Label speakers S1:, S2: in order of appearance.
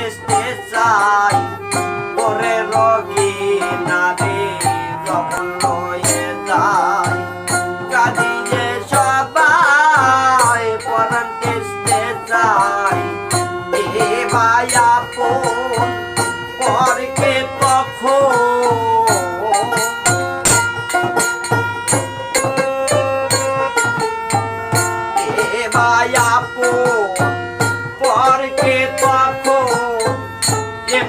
S1: টেস্টে চাই ওরে রোগী না রে যখন লয়ে যায় কাঁদিয়ে সবাই পরাণ টেস্টে চাই এ ভাই আপন পরকে তখন এ ভাই আপন পরকে তখন এ